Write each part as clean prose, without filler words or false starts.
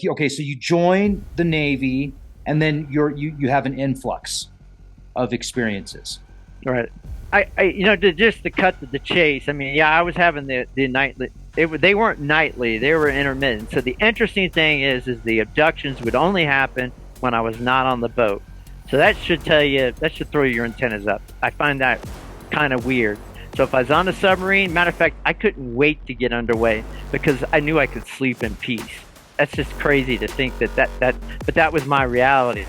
Okay, so you join the Navy, and then you have an influx of experiences. Right. Just to cut to the chase. I mean, yeah, I was having the nightly. They weren't nightly. They were intermittent. So the interesting thing is the abductions would only happen when I was not on the boat. So that should tell you. That should throw your antennas up. I find that kind of weird. So if I was on a submarine, matter of fact, I couldn't wait to get underway because I knew I could sleep in peace. That's just crazy to think but that was my reality.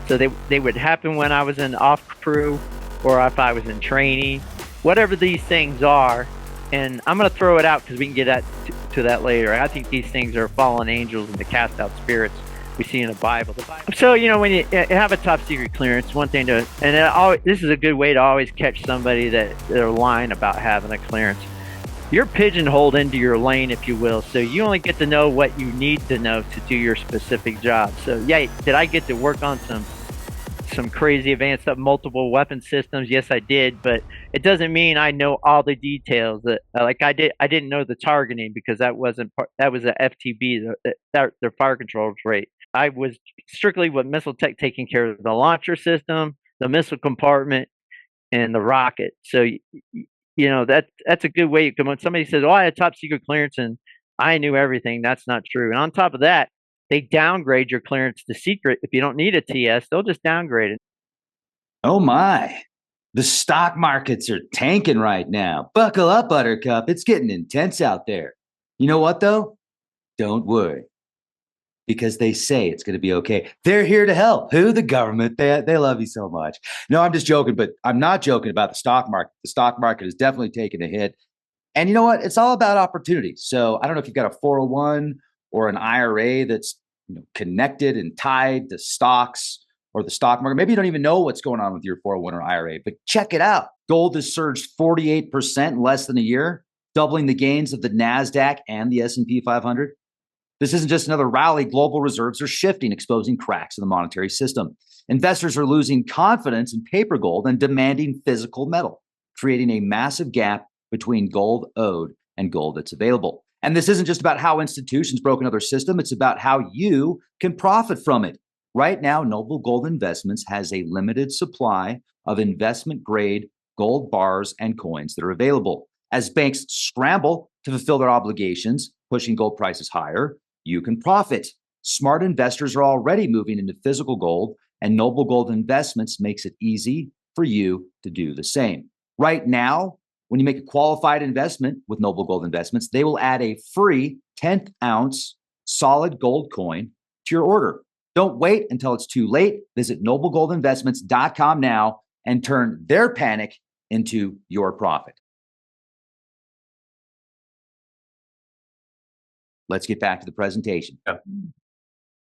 So they would happen when I was in off crew or if I was in training, whatever these things are. And I'm going to throw it out because we can get to that later. I think these things are fallen angels and the cast out spirits we see in the Bible. So, when you have a top secret clearance, one thing to, this is a good way to always catch somebody that they're lying about having a clearance. You're pigeonholed into your lane, if you will. So you only get to know what you need to know to do your specific job. So yeah, did I get to work on some crazy advanced stuff, multiple weapon systems? Yes, I did, but it doesn't mean I know all the details. That like I didn't know the targeting because that wasn't part, that was a FTB, their fire control rate. I was strictly with missile tech taking care of the launcher system, the missile compartment, and the rocket. So that's a good way you come when somebody says, "Oh, I had top secret clearance and I knew everything." That's not true. And on top of that, they downgrade your clearance to secret. If you don't need a TS, they'll just downgrade it. Oh my. The stock markets are tanking right now. Buckle up, Buttercup. It's getting intense out there. You know what, though? Don't worry, because they say it's going to be okay. They're here to help. Who? The government. They love you so much. No, I'm just joking, but I'm not joking about the stock market. The stock market has definitely taken a hit. And you know what? It's all about opportunity. So I don't know if you've got a 401 or an IRA that's connected and tied to stocks or the stock market. Maybe you don't even know what's going on with your 401 or IRA, but check it out. Gold has surged 48% in less than a year, doubling the gains of the NASDAQ and the S&P 500. This isn't just another rally. Global reserves are shifting, exposing cracks in the monetary system. Investors are losing confidence in paper gold and demanding physical metal, creating a massive gap between gold owed and gold that's available. And this isn't just about how institutions broke another system. It's about how you can profit from it. Right now, Noble Gold Investments has a limited supply of investment-grade gold bars and coins that are available. As banks scramble to fulfill their obligations, pushing gold prices higher, you can profit. Smart investors are already moving into physical gold, and Noble Gold Investments makes it easy for you to do the same. Right now, when you make a qualified investment with Noble Gold Investments, they will add a free 10th ounce solid gold coin to your order. Don't wait until it's too late. Visit noblegoldinvestments.com now and turn their panic into your profit. Let's get back to the presentation. Yeah.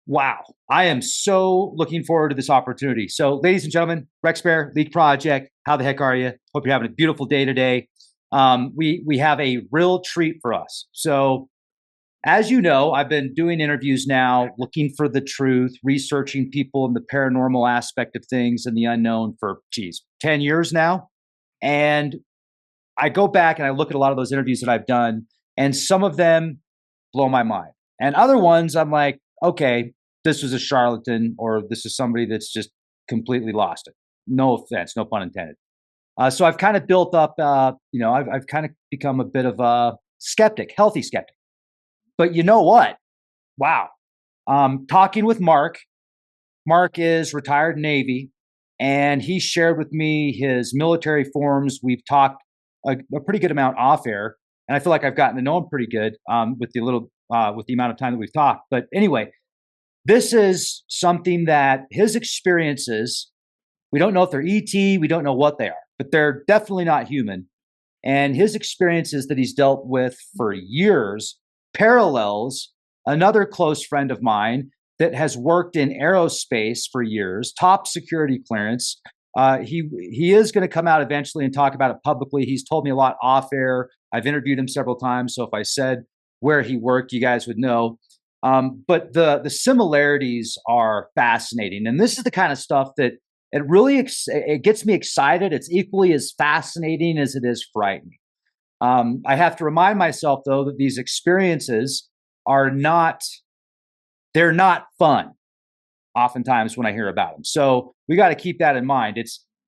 Wow. I am so looking forward to this opportunity. So, ladies and gentlemen, Rex Bear, Leak Project, how the heck are you? Hope you're having a beautiful day today. We have a real treat for us. So, as you know, I've been doing interviews now, looking for the truth, researching people in the paranormal aspect of things and the unknown for, 10 years now. And I go back and I look at a lot of those interviews that I've done, and some of them blow my mind. And other ones, I'm like, okay, this was a charlatan, or this is somebody that's just completely lost it. No offense, no pun intended. So I've kind of built up, I've kind of become a bit of a skeptic, healthy skeptic. But you know what? Wow. Talking with Mark. Mark is retired Navy, and he shared with me his military forms. We've talked a pretty good amount off air, and I feel like I've gotten to know him pretty good with the amount of time that we've talked. But anyway, this is something that his experiences, we don't know if they're ET, we don't know what they are, but they're definitely not human. And his experiences that he's dealt with for years parallels another close friend of mine that has worked in aerospace for years, top security clearance. He is going to come out eventually and talk about it publicly. He's told me a lot off air. I've interviewed him several times, so if I said where he worked, you guys would know. But the similarities are fascinating, and this is the kind of stuff that it gets me excited. It's equally as fascinating as it is frightening. I have to remind myself, though, that these experiences are not they're not fun oftentimes when I hear about them. So we got to keep that in mind.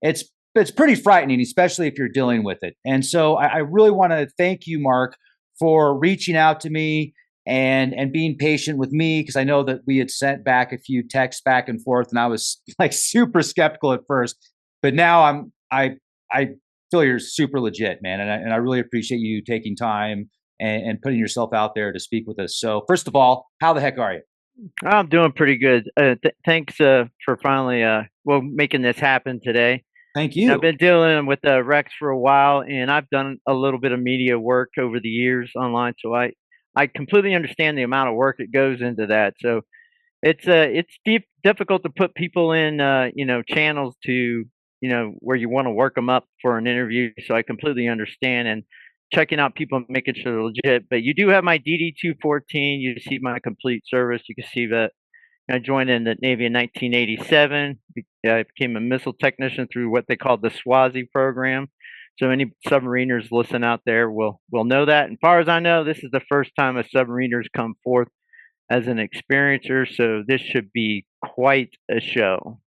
It's pretty frightening, especially if you're dealing with it. And so I really want to thank you, Mark, for reaching out to me and being patient with me, because I know that we had sent back a few texts back and forth, and I was like super skeptical at first, but now I feel you're super legit, man, and I really appreciate you taking time and putting yourself out there to speak with us. So first of all, how the heck are you? I'm doing pretty good. Thanks for finally well making this happen today. Thank I've you. been dealing with Rex for a while, and I've done a little bit of media work over the years online. So I completely understand the amount of work that goes into that. So it's difficult to put people in channels to where you want to work them up for an interview. So I completely understand and checking out people and making sure they're legit. But you do have my DD-214. You see my complete service. You can see that I joined in the Navy in 1987. I became a missile technician through what they called the SWAZI program. So any submariners listen out there will know that. And as far as I know, this is the first time a submariner's come forth as an experiencer. So this should be quite a show.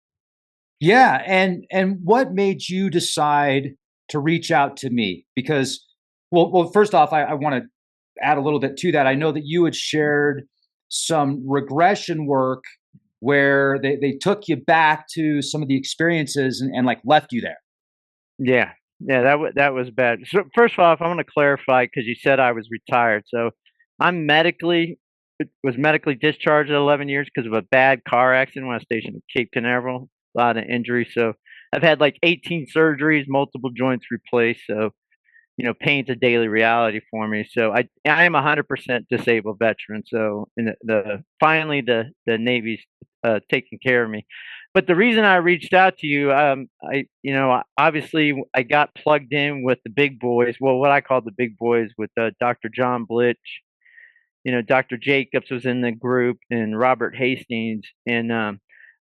Yeah, and what made you decide to reach out to me? Because, well, first off, I want to add a little bit to that. I know that you had shared some regression work where they took you back to some of the experiences and like left you there. Yeah, yeah, that was bad. So first off, I want to clarify because you said I was retired. So I'm medically discharged at 11 years because of a bad car accident when I was stationed at Cape Canaveral. A lot of injuries. So I've had like 18 surgeries, multiple joints replaced. So pain's a daily reality for me. So I am 100% disabled veteran. So in the finally the Navy's taking care of me. But the reason I reached out to you, obviously I got plugged in with the big boys. Well, what I call the big boys with Dr. John Blitch. Dr. Jacobs was in the group and Robert Hastings. And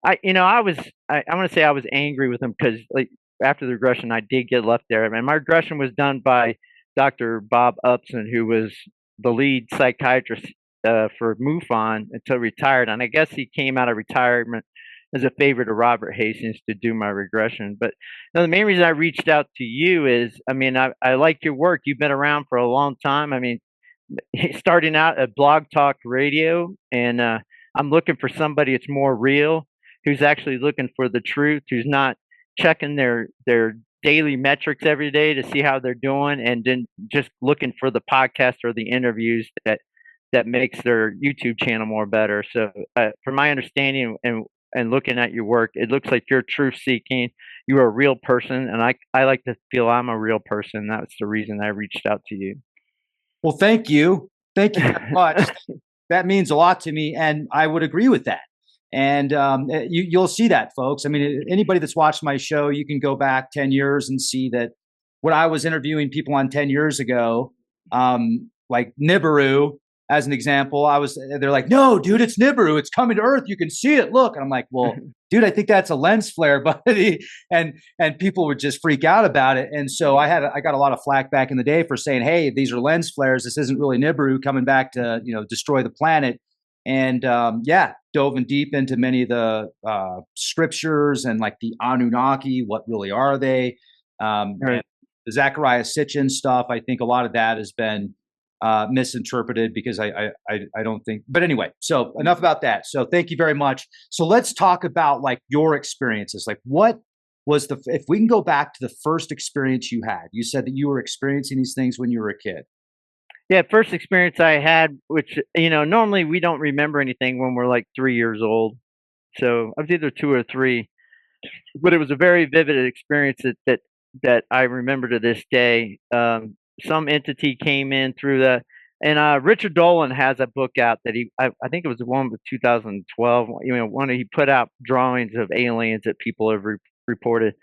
I want to say I was angry with him because like after the regression, I did get left there. And my regression was done by Dr. Bob Upson, who was the lead psychiatrist for MUFON until retired. And I guess he came out of retirement as a favor to Robert Hastings to do my regression. But the main reason I reached out to you is, I mean, I like your work. You've been around for a long time. I mean, starting out at Blog Talk Radio, and I'm looking for somebody that's more real, who's actually looking for the truth, who's not checking their daily metrics every day to see how they're doing, and then just looking for the podcast or the interviews that makes their YouTube channel more better. So, from my understanding and looking at your work, it looks like you're truth seeking. You're a real person, and I like to feel I'm a real person. That's the reason I reached out to you. Well, thank you. Thank you very much. That means a lot to me, and I would agree with that. And you'll see that, folks. I mean, anybody that's watched my show, you can go back 10 years and see that when I was interviewing people on 10 years ago, like Nibiru, as an example, they're like, no, dude, it's Nibiru. It's coming to Earth. You can see it. Look. And I'm like, well, dude, I think that's a lens flare, buddy. And people would just freak out about it. And so I got a lot of flack back in the day for saying, hey, these are lens flares. This isn't really Nibiru coming back to, destroy the planet. And dove in deep into many of the scriptures and like the Anunnaki. What really are they? Right. The Zechariah Sitchin stuff. I think a lot of that has been misinterpreted because I don't think. But anyway, so enough about that. So thank you very much. So let's talk about like your experiences. Like what was if we can go back to the first experience you had? You said that you were experiencing these things when you were a kid. Yeah, first experience I had, which normally we don't remember anything when we're like 3 years old. So I was either 2 or 3, but it was a very vivid experience that I remember to this day. Some entity came in through and Richard Dolan has a book out that I think it was the one with 2012. One he put out drawings of aliens that people have reported.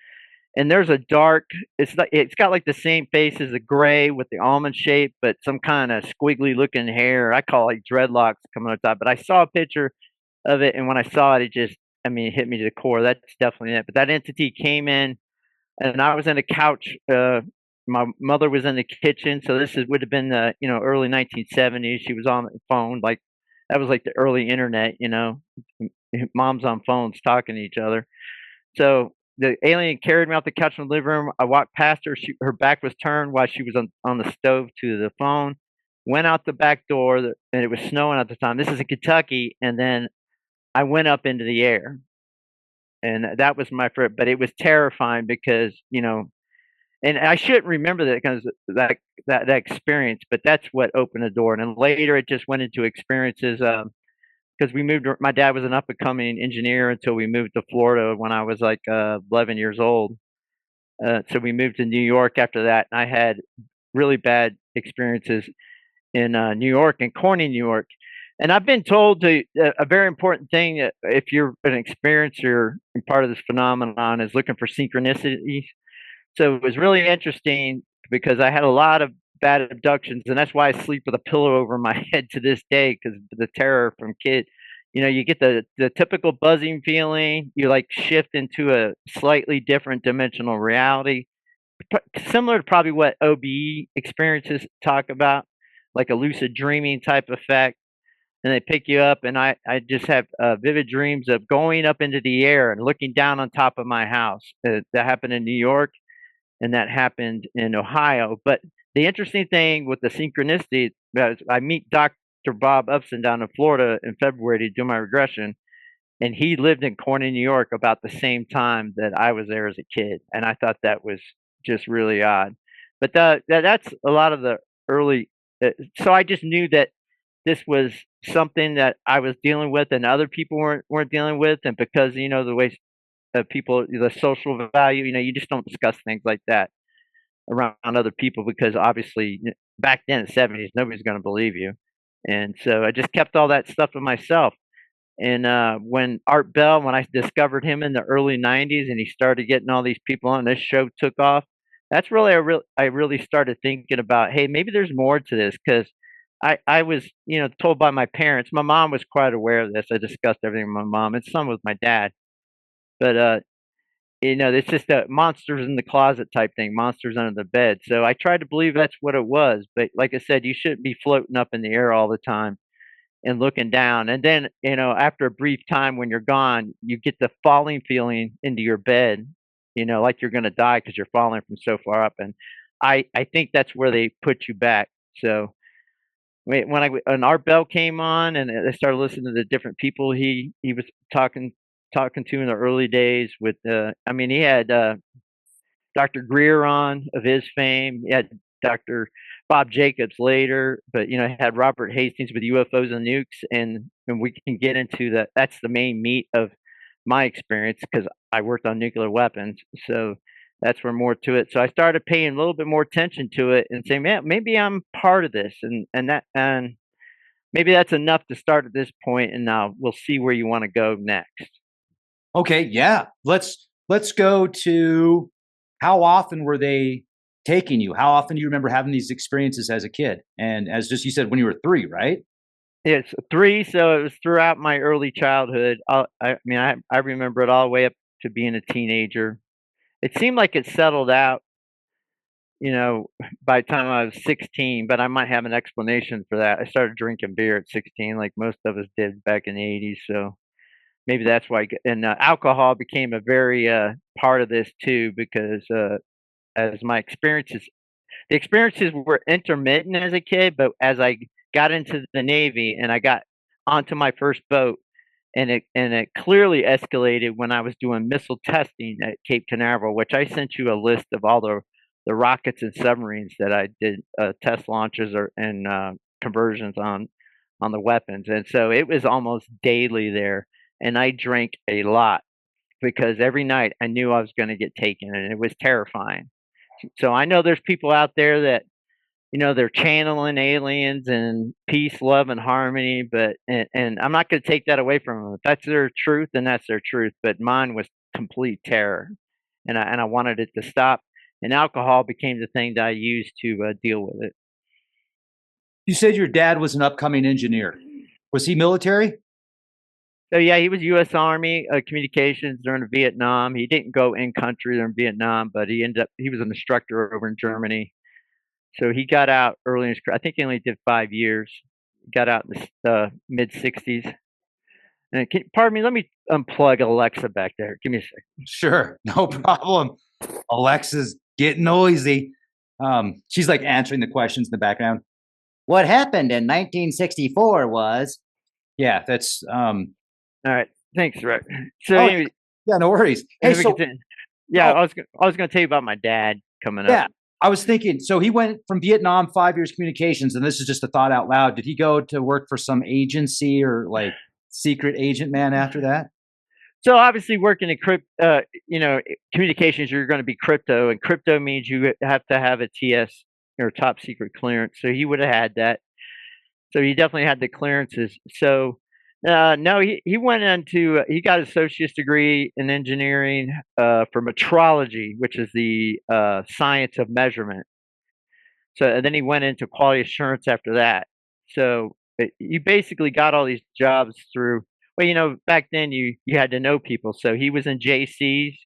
And there's a dark. It's got like the same face as a gray with the almond shape, but some kind of squiggly looking hair. I call it like dreadlocks coming on top. But I saw a picture of it, and when I saw it, it hit me to the core. That's definitely it. But that entity came in, and I was in a couch. My mother was in the kitchen, so would have been the early 1970s. She was on the phone, like That was like the early internet, moms on phones talking to each other. So the alien carried me out the couch in the living room. I walked past her. Her back was turned while she was on the stove to the phone. Went out the back door, and it was snowing at the time. This is in Kentucky, and then I went up into the air, and that was my first. But it was terrifying because and I shouldn't remember that because that experience. But that's what opened the door, and then later it just went into experiences. Because we moved. My dad was an up and coming engineer until we moved to Florida when I was like 11 years old. So we moved to New York after that, and I had really bad experiences in New York and Corning, New York. And I've been told a very important thing if you're an experiencer and part of this phenomenon is looking for synchronicities. So it was really interesting because I had a lot of bad abductions, and that's why I sleep with a pillow over my head to this day because the terror from kid. You get the typical buzzing feeling. You like shift into a slightly different dimensional reality, similar to probably what OBE experiences talk about, like a lucid dreaming type effect. And they pick you up, and I just have vivid dreams of going up into the air and looking down on top of my house. That happened in New York and that happened in Ohio. But the interesting thing with the synchronicity is I meet Dr. Bob Upson down in Florida in February to do my regression, and he lived in Corning, New York about the same time that I was there as a kid, and I thought that was just really odd. But that's a lot of the early. So I just knew that this was something that I was dealing with, and other people weren't dealing with, and because the way people, the social value, you just don't discuss things like that around other people because obviously back then in the 70s, nobody's going to believe you. And so I just kept all that stuff to myself. And when Art Bell, when I discovered him in the early 90s and he started getting all these people on, this show took off. That's really, I really started thinking about, hey, maybe there's more to this because I was, told by my parents. My mom was quite aware of this. I discussed everything with my mom and some with my dad. But it's just a monsters in the closet type thing, monsters under the bed. So I tried to believe that's what it was. But like I said, you shouldn't be floating up in the air all the time and looking down. And then, after a brief time when you're gone, you get the falling feeling into your bed, like you're going to die because you're falling from so far up. And I think that's where they put you back. So when Art Bell came on and I started listening to the different people he was talking to in the early days with I mean he had Dr. Greer on of his fame. He had Dr. Bob Jacobs later, but he had Robert Hastings with UFOs and nukes, and we can get into that. That's the main meat of my experience because I worked on nuclear weapons, so that's where more to it. So I started paying a little bit more attention to it and saying, man, maybe I'm part of this, and maybe that's enough to start at this point, and now we'll see where you want to go next. Okay, yeah. Let's go to how often were they taking you? How often do you remember having these experiences as a kid? And as just you said, when you were 3, right? It's 3, so it was throughout my early childhood. I remember it all the way up to being a teenager. It seemed like it settled out, you know, by the time I was 16, but I might have an explanation for that. I started drinking beer at 16, like most of us did back in the 80s, so maybe that's why. And alcohol became a very part of this too, because as my experiences the experiences were intermittent as a kid, but as I got into the Navy and I got onto my first boat, and it clearly escalated when I was doing missile testing at Cape Canaveral, which I sent you a list of all the rockets and submarines that I did test launches and conversions on the weapons, and so it was almost daily there, and I drank a lot because every night I knew I was going to get taken, and it was terrifying. So I know there's people out there that they're channeling aliens and peace, love, and harmony, but and I'm not going to take that away from them. If that's their truth, then that's their truth. But mine was complete terror, and I wanted it to stop. And alcohol became the thing that I used to deal with it. You said your dad was an upcoming engineer. Was he military? So yeah, he was U.S. Army communications during Vietnam. He didn't go in country during Vietnam, but he was an instructor over in Germany. So he got out early in his career. I think he only did 5 years. got out in the mid '60s. And pardon me, let me unplug Alexa back there. Give me a second. Sure, no problem. Alexa's getting noisy. She's like answering the questions in the background. What happened in 1964 was, yeah, that's All right, thanks, Rick. So oh anyway, yeah, no worries. Hey, we so continue. Yeah, oh I was gonna tell you about my dad coming up. yeah, I was thinking. So he went from Vietnam, 5 years communications, and this is just a thought out loud. Did he go to work for some agency or like secret agent man after that? So obviously, working in communications, you're going to be crypto, and crypto means you have to have a TS or top secret clearance. So he would have had that. So he definitely had the clearances. So no, he went into he got his associate's degree in engineering for metrology, which is the science of measurement. So and then he went into quality assurance after that. So you basically got all these jobs through. Well, back then you had to know people. So he was in JC's,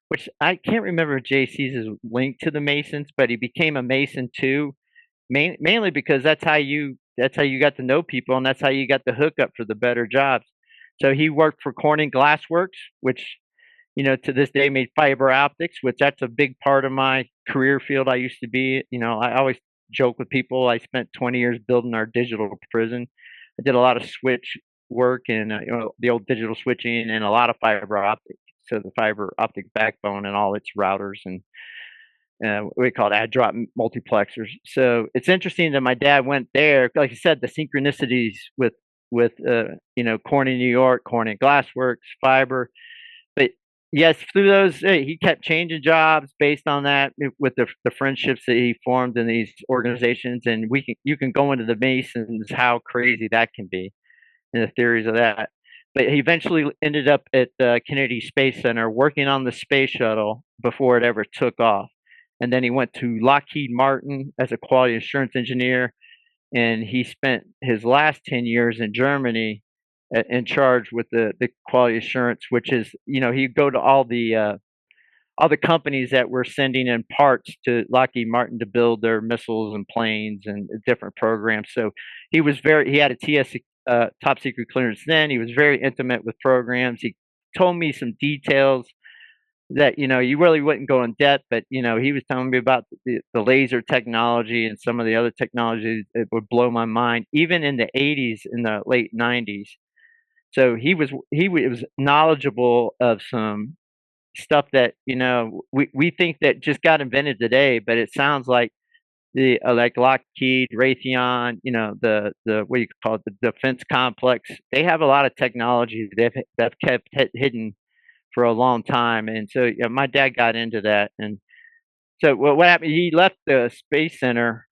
which I can't remember if JC's is linked to the Masons, but he became a Mason too, mainly because that's how you got to know people, and that's how you got the hookup for the better jobs. So he worked for Corning Glassworks, which to this day made fiber optics, which that's a big part of my career field. I used to be, I always joke with people. I spent 20 years building our digital prison. I did a lot of switch work and the old digital switching and a lot of fiber optic. So the fiber optic backbone and all its routers and we call it add drop multiplexers. So it's interesting that my dad went there. Like I said, the synchronicities with Corning, New York, Corning Glassworks, fiber, but yes, through those, he kept changing jobs based on that with the friendships that he formed in these organizations, and you can go into the Masons how crazy that can be, and the theories of that. But he eventually ended up at Kennedy Space Center working on the space shuttle before it ever took off, and then he went to Lockheed Martin as a quality assurance engineer, and he spent his last 10 years in Germany in charge with the quality assurance, which is he'd go to all the companies that were sending in parts to Lockheed Martin to build their missiles and planes and different programs. So he had a TS top secret clearance then. He was very intimate with programs. He told me some details that you really wouldn't go in depth, but he was telling me about the laser technology and some of the other technologies that would blow my mind, even in the '80s, in the late '90s. So he was knowledgeable of some stuff that we think that just got invented today, but it sounds like the like Lockheed, Raytheon, the what you call it, the defense complex. They have a lot of technology they've kept hidden for a long time, and so my dad got into that, and so what happened? He left the space center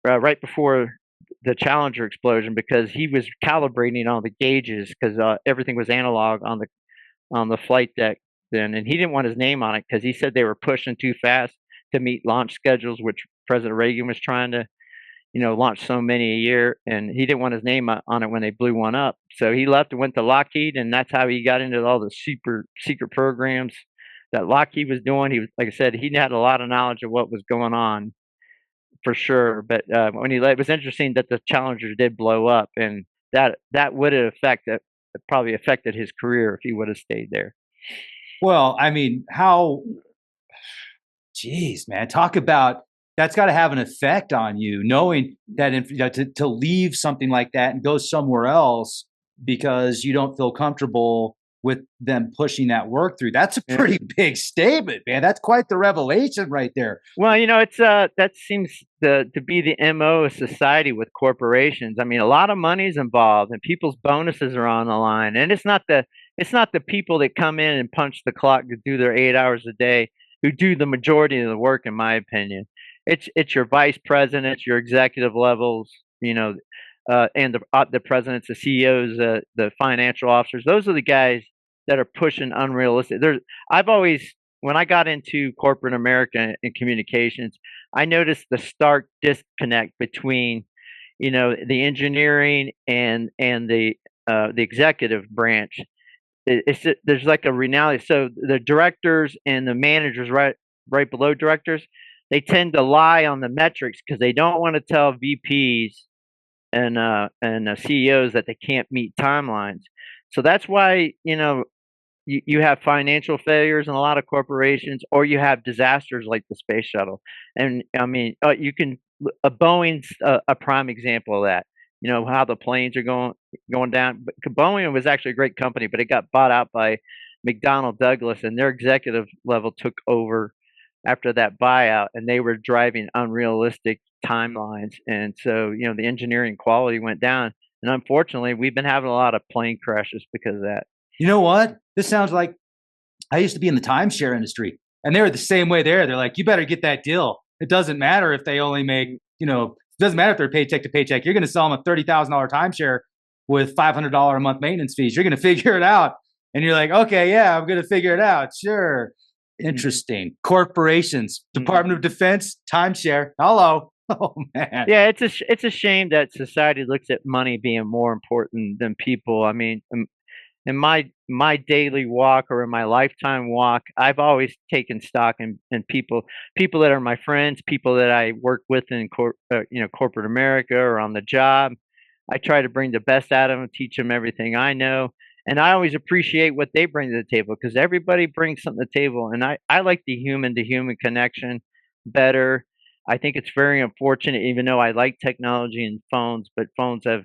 right before the Challenger explosion because he was calibrating all the gauges because everything was analog on the flight deck then, and he didn't want his name on it because he said they were pushing too fast to meet launch schedules, which President Reagan was trying to launch so many a year, and he didn't want his name on it when they blew one up. So he left and went to Lockheed, and that's how he got into all the super secret programs that Lockheed was doing. He was, like I said, he had a lot of knowledge of what was going on for sure. But when he left, it was interesting that the Challenger did blow up, and that would have probably affected his career if he would have stayed there. Well, I mean, how geez, man, talk about that's got to have an effect on you, knowing that to leave something like that and go somewhere else because you don't feel comfortable with them pushing that work through. That's a Yeah. pretty big statement, man. That's quite the revelation right there. Well, it's that seems to be the MO of society with corporations. I mean, a lot of money's involved, and people's bonuses are on the line. And it's not the people that come in and punch the clock to do their 8 hours a day who do the majority of the work, in my opinion. It's your vice presidents, your executive levels, and the presidents, the CEOs, the financial officers. Those are the guys that are pushing unrealistic. I've always when I got into corporate America and communications, I noticed the stark disconnect between, the engineering and the executive branch. There's like a reality. So the directors and the managers, right below directors, they tend to lie on the metrics because they don't want to tell VPs and CEOs that they can't meet timelines. So that's why you have financial failures in a lot of corporations, or you have disasters like the space shuttle. And I mean, you can Boeing's a prime example of that. You know how the planes are going down. But Boeing was actually a great company, but it got bought out by McDonnell Douglas, and their executive level took over after that buyout, and they were driving unrealistic timelines, and so the engineering quality went down, and unfortunately, we've been having a lot of plane crashes because of that. You know what? This sounds like I used to be in the timeshare industry, and they were the same way there. They're like, you better get that deal. It doesn't matter if they only make, it doesn't matter if they're paycheck to paycheck. You're going to sell them a $30,000 timeshare with $500 a month maintenance fees. You're going to figure it out. And you're like, okay, yeah, I'm going to figure it out. Sure. Interesting. Corporations, Department of Defense, timeshare. Hello. Oh man. Yeah, it's a shame that society looks at money being more important than people. I mean, in my daily walk or in my lifetime walk, I've always taken stock in people that are my friends, people that I work with in corporate America or on the job. I try to bring the best out of them, teach them everything I know, and I always appreciate what they bring to the table because everybody brings something to the table, and I like the human to human connection better. I think it's very unfortunate, even though I like technology and phones, but phones have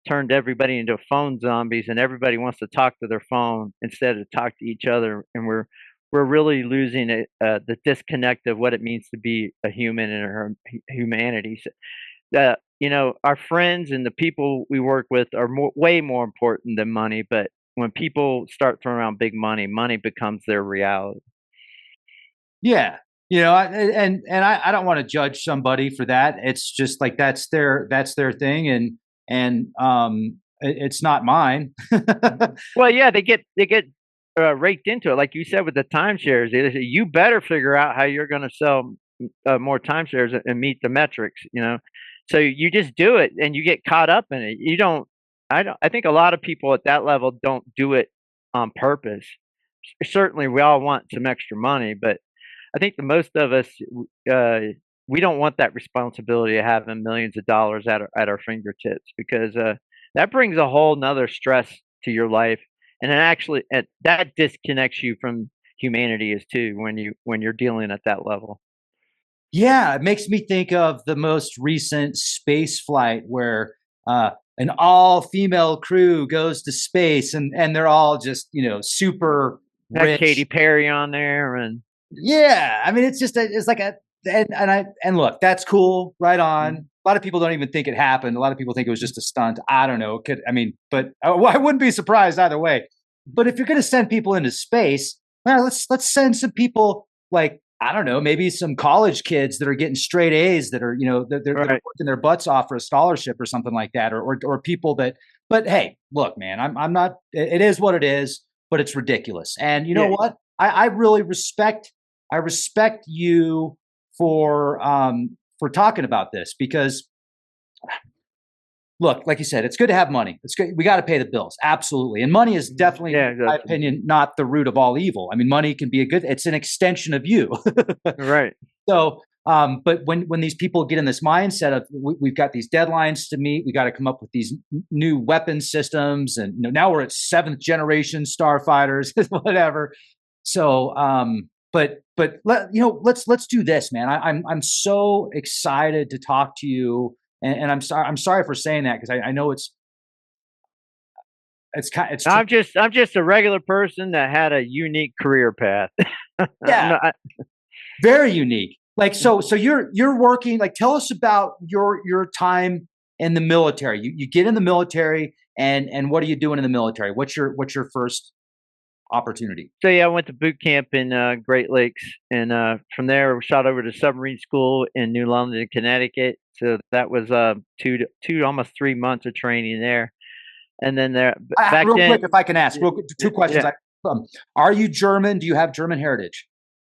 turned everybody into phone zombies, and everybody wants to talk to their phone instead of talk to each other, and we're really losing the disconnect of what it means to be a human and our humanity. So, our friends and the people we work with are way more important than money. But when people start throwing around big money, money becomes their reality. Yeah. I don't want to judge somebody for that. It's just like that's their thing, and it's not mine. Well, yeah, they get raked into it, like you said with the timeshares. They say you better figure out how you're going to sell more timeshares and meet the metrics. So you just do it, and you get caught up in it. You don't. I don't. I think a lot of people at that level don't do it on purpose. Certainly, we all want some extra money, but I think the most of us, uh, we don't want that responsibility of having millions of dollars at our fingertips because that brings a whole nother stress to your life, and it actually that disconnects you from humanity as too when you're dealing at that level. Yeah, it makes me think of the most recent space flight where an all-female crew goes to space, and they're all just super Had Katy rich. Perry on there, and Yeah, I mean, it's like and look, that's cool, right on. A lot of people don't even think it happened. A lot of people think it was just a stunt. I don't know. But I wouldn't be surprised either way. But if you're going to send people into space, well, let's send some people like I don't know, maybe some college kids that are getting straight A's that are they're right. working their butts off for a scholarship or something like that, or people that. But hey, look, man, I'm not. It is what it is, but it's ridiculous. And you know Yeah, what? I really respect you for talking about this because look, like you said, it's good to have money. It's good. We got to pay the bills. Absolutely. And money is definitely, in yeah, my exactly. opinion, not the root of all evil. I mean, money can be it's an extension of you. Right. So, but when these people get in this mindset of we've got these deadlines to meet, we got to come up with these new weapon systems, and now we're at seventh generation starfighters, whatever. So, let's do this, man. I'm so excited to talk to you, and I'm sorry for saying that because I know it's I'm just a regular person that had a unique career path. I'm yeah, not, very unique. Like so you're working. Like tell us about your time in the military. You get in the military, and what are you doing in the military? What's your first opportunity? so yeah, I went to boot camp in Great Lakes, and from there we shot over to submarine school in New London, Connecticut. So that was two almost 3 months of training there, and then back Real then, quick, if I can ask, real quick, two questions. yeah. Are you German? Do you have German heritage?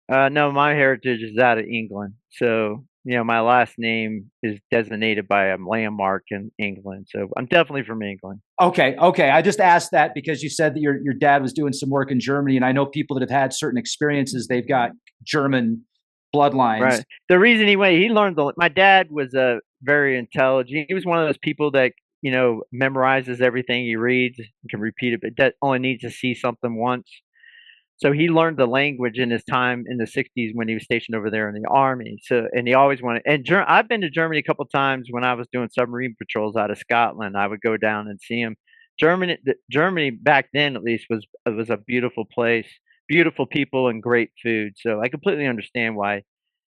No, my heritage is out of England. So, my last name is designated by a landmark in England. So I'm definitely from England. Okay, okay. I just asked that because you said that your dad was doing some work in Germany, and I know people that have had certain experiences. They've got German bloodlines. Right. The reason he went, he learned my dad was very intelligent. He was one of those people that memorizes everything he reads, can repeat it, but that only needs to see something once. So he learned the language in his time in the '60s when he was stationed over there in the army. So, and he always wanted. And I've been to Germany a couple times when I was doing submarine patrols out of Scotland. I would go down and see him. Germany back then at least was a beautiful place, beautiful people, and great food. So I completely understand why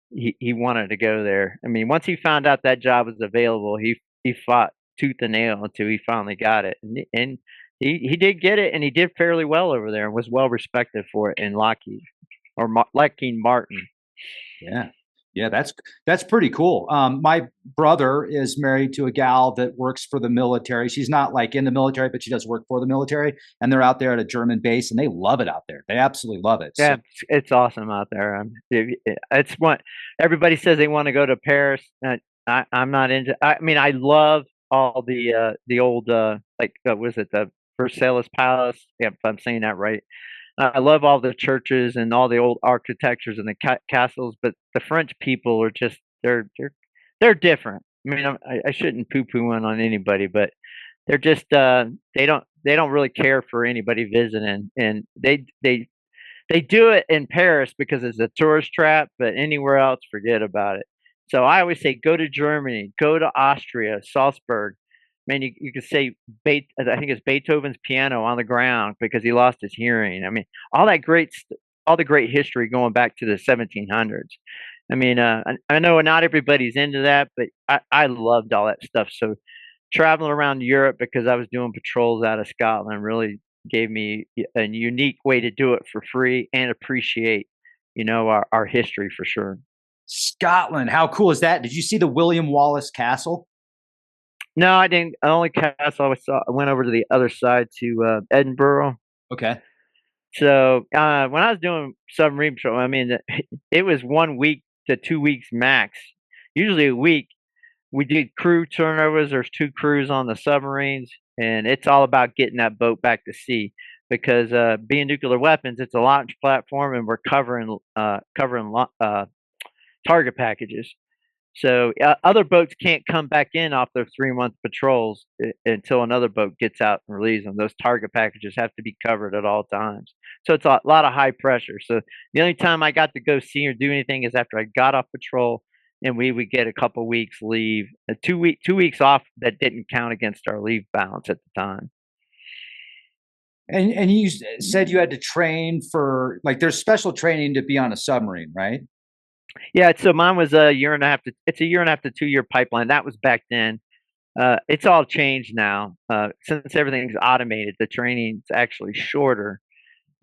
he wanted to go there. I mean, once he found out that job was available, he fought tooth and nail until he finally got it, and he did get it, and he did fairly well over there, and was well respected for it in Lockheed or Lockheed Martin. Yeah. Yeah, that's pretty cool. My brother is married to a gal that works for the military. She's not like in the military, but she does work for the military, and they're out there at a German base, and they love it out there. They absolutely love it. So Yeah, it's awesome out there. It's what everybody says they want to go to Paris. I'm not into. I mean, I love all the old like was it the Versailles Palace? Yeah, if I'm saying that right. I love all the churches and all the old architectures and the castles, but the French people are just they're different. I mean, I shouldn't poo-poo on anybody, but they're just they don't really care for anybody visiting, and they do it in Paris because it's a tourist trap, but anywhere else, forget about it. So I always say, go to Germany, go to Austria, Salzburg. Man, you could say I think it's Beethoven's piano on the ground because he lost his hearing. I mean, all that all the great history going back to the 1700s. I mean, I know not everybody's into that, but I loved all that stuff. So traveling around Europe because I was doing patrols out of Scotland really gave me a unique way to do it for free and appreciate, our history for sure. Scotland, how cool is that? Did you see the William Wallace Castle? No, I didn't. I only castle I went over to the other side to Edinburgh. Okay. So when I was doing submarine patrol, I mean, it was 1 week to 2 weeks max. Usually a week. We did crew turnovers. There's two crews on the submarines, and it's all about getting that boat back to sea. Because being nuclear weapons, it's a launch platform, and we're covering target packages. So other boats can't come back in off their 3 month patrols until another boat gets out and relieves them. Those target packages have to be covered at all times. So it's a lot of high pressure. So the only time I got to go see or do anything is after I got off patrol, and we would get a couple weeks leave, 2 weeks off that didn't count against our leave balance at the time. And you said you had to train for like there's special training to be on a submarine, right? Yeah, so mine was a year and a half to it's a year and a half to 2 year pipeline. That was back then. It's all changed now. Since everything's automated, the training's actually shorter.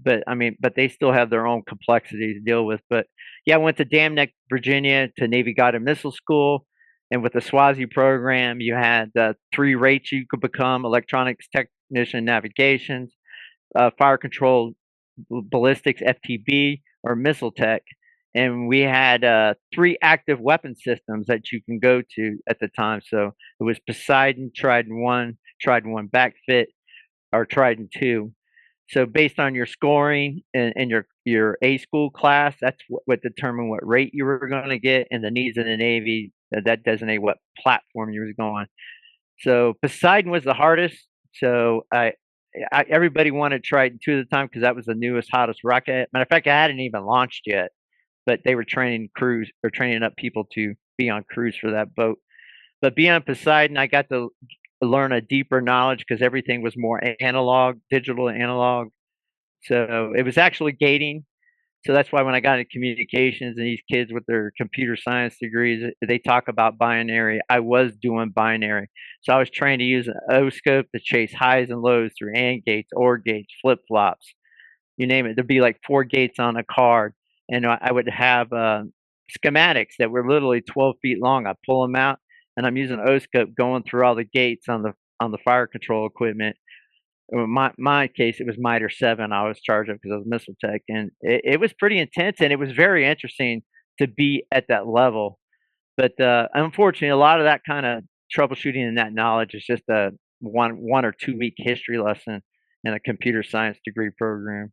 But I mean, but they still have their own complexities to deal with. But yeah, I went to Dam Neck, Virginia, to Navy Guided Missile School, and with the SWASI program, you had three rates you could become: electronics technician, navigations, fire control, ballistics, FTB, or missile tech. And we had three active weapon systems that you can go to at the time. So it was Poseidon, Trident 1 backfit, or Trident 2. So based on your scoring and your A school class, that's what determined what rate you were going to get, and the needs of the Navy that designate what platform you was going. So Poseidon was the hardest. So everybody wanted Trident 2 at the time because that was the newest, hottest rocket. Matter of fact, I hadn't even launched yet, but they were training crews or training up people to be on crews for that boat. But being on Poseidon, I got to learn a deeper knowledge because everything was more analog, digital analog. So it was actually gating. So that's why when I got into communications and these kids with their computer science degrees, they talk about binary. I was doing binary. So I was trying to use an O scope to chase highs and lows through AND gates, OR gates, flip flops, you name it. There'd be like four gates on a card, and I would have schematics that were literally 12 feet long. I pull them out, and I'm using O scope going through all the gates on the fire control equipment. In my case, it was miter 7. I was charged up because I was missile tech, and it was pretty intense, and it was very interesting to be at that level. But unfortunately, a lot of that kind of troubleshooting and that knowledge is just a 1 or 2 week history lesson in a computer science degree program.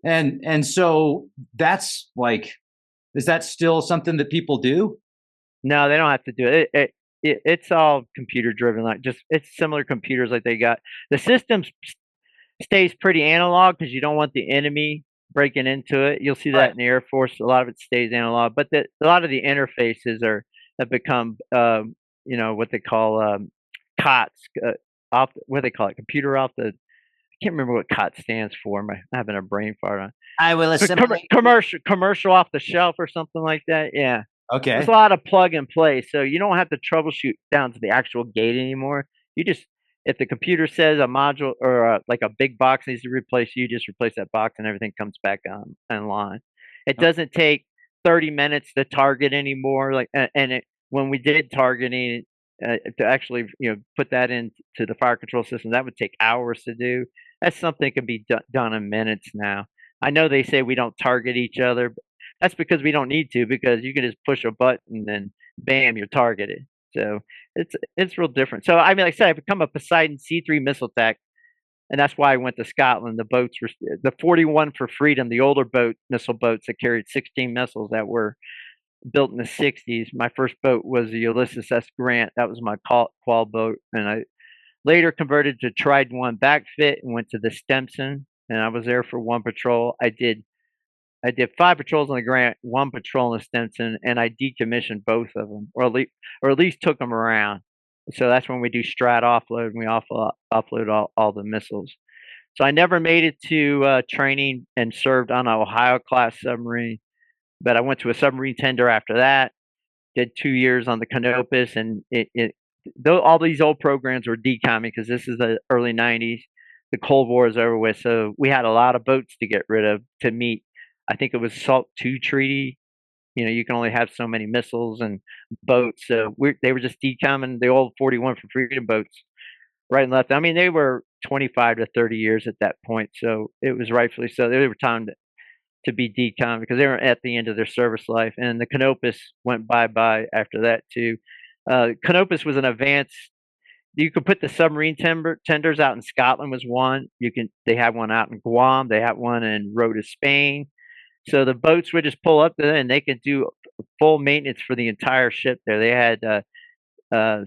And so that's like, is that still something that people do? No, they don't have to do it. It's all computer driven. Like just it's similar computers like they got. The system stays pretty analog because you don't want the enemy breaking into it. You'll see that Right. in the Air Force. A lot of it stays analog, but a lot of the interfaces are have become what they call COTS. What do they call it? Computer off the. I can't remember what COT stands for. I'm having a brain fart on. I will assimilate. Commercial off the shelf or something like that. Yeah. There's a Okay. lot of plug and play, so you don't have to troubleshoot down to the actual gate anymore. You just if the computer says a module or like a big box needs to replace, you just replace that box and everything comes back on online. It doesn't take 30 minutes to target anymore. Like when we did targeting to actually put that into the fire control system, that would take hours to do. That's something that can be done in minutes now. I know they say we don't target each other, that's because we don't need to, because you can just push a button and bam, you're targeted. So it's real different. So I mean, like I said, I become a Poseidon C3 missile tech, and that's why I went to Scotland. The boats were the 41 for Freedom, the older missile boats that carried 16 missiles that were built in the 60s. My first boat was the Ulysses S. Grant. That was my qual boat, and I later converted to Trident 1 backfit and went to the Stimson, and I was there for one patrol. I did 5 patrols on the Grant, 1 patrol on the Stimson, and I decommissioned both of them, or at least took them around. So that's when we do strat offload, and we offload all the missiles. So I never made it to training and served on an Ohio class submarine, but I went to a submarine tender after that. Did 2 years on the Canopus, and though all these old programs were decomming because this is the early '90s. The Cold War is over with, so we had a lot of boats to get rid of to meet. I think it was SALT II treaty. You can only have so many missiles and boats, so they were just decomming the old 41 for Freedom boats right and left. I mean, they were 25 to 30 years at that point, so it was rightfully so. They were time to be decom because they were at the end of their service life, and the Canopus went bye-bye after that too. Canopus was an advanced. You could put the submarine tenders out in Scotland was one. They had one out in Guam. They had one in Rota, Spain. So the boats would just pull up there and they could do full maintenance for the entire ship there. They had uh,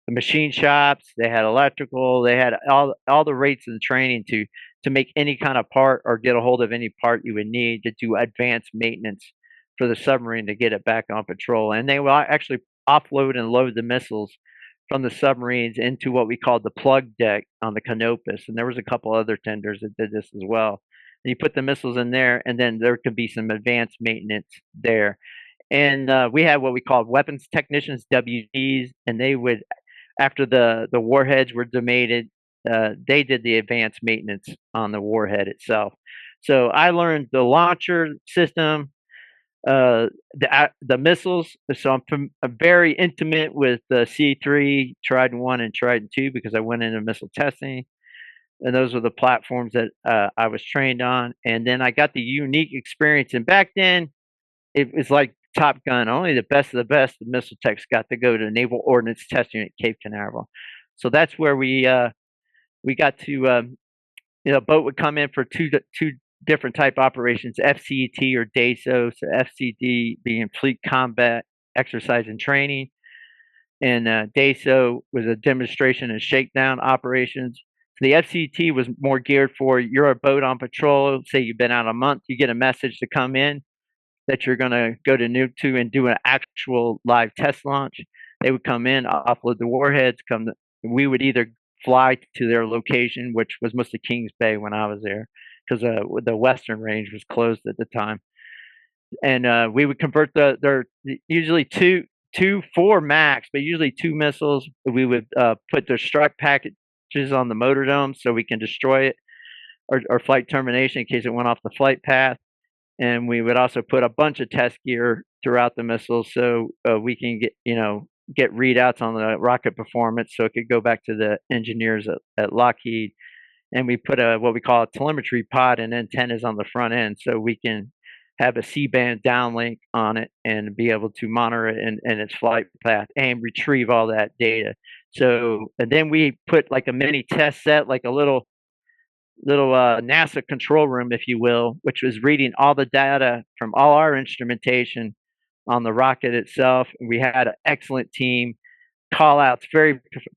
machine shops, they had electrical, they had all the rates and training to make any kind of part or get a hold of any part you would need to do advanced maintenance for the submarine to get it back on patrol. And they will actually offload and load the missiles from the submarines into what we called the plug deck on the Canopus. And there was a couple other tenders that did this as well. And you put the missiles in there, and then there could be some advanced maintenance there. And we had what we called weapons technicians, WDs, and they would, after the warheads were detonated, they did the advanced maintenance on the warhead itself. So I learned the launcher system, the missiles. So I'm very intimate with the C3, Trident 1, and Trident 2 because I went into missile testing, and those were the platforms that I was trained on. And then I got the unique experience. And back then, it was like Top Gun. Only the best of the best, the missile techs got to go to Naval Ordnance Test Unit Cape Canaveral. So that's where we got to. A boat would come in for two different type operations: FCT or DASO. So FCD being Fleet Combat Exercise and Training, and DASO was a demonstration and shakedown operations. So the FCT was more geared for you're a boat on patrol. Say you've been out a month, you get a message to come in that you're going to go to Nuke 2 and do an actual live test launch. They would come in, offload the warheads. We would either fly to their location, which was mostly Kings Bay when I was there, because the Western Range was closed at the time, and we would convert their usually four max, but usually 2 missiles. We would put their strike packages on the motor dome so we can destroy it, or flight termination in case it went off the flight path. And we would also put a bunch of test gear throughout the missiles so we can get readouts on the rocket performance, so it could go back to the engineers at Lockheed. And we put what we call a telemetry pod and antennas on the front end, so we can have a C-band downlink on it and be able to monitor it and its flight path and retrieve all that data. So, and then we put like a mini test set, like a little NASA control room, if you will, which was reading all the data from all our instrumentation on the rocket itself. We had an excellent team, call outs,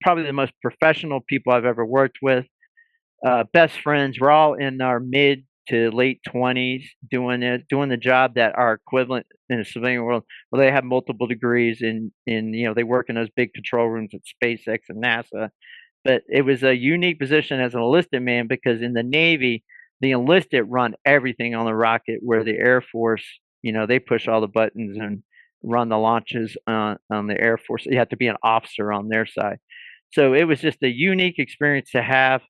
probably the most professional people I've ever worked with. Best friends. We're all in our mid to late 20s doing it, doing the job that our equivalent in the civilian world, well, they have multiple degrees they work in those big control rooms at SpaceX and NASA. But it was a unique position as an enlisted man because in the Navy, the enlisted run everything on the rocket, where the Air Force, they push all the buttons and run the launches on the Air Force. You have to be an officer on their side. So it was just a unique experience to have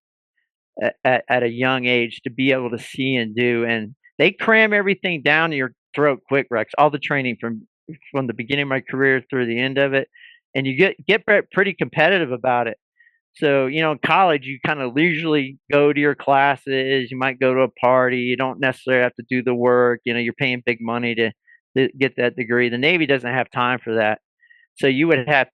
at a young age to be able to see and do. And they cram everything down your throat quick, Rex. All the training from the beginning of my career through the end of it, and you get pretty competitive about it. So, in college, you kind of leisurely go to your classes. You might go to a party. You don't necessarily have to do the work. You're paying big money to get that degree. The Navy doesn't have time for that. So you would have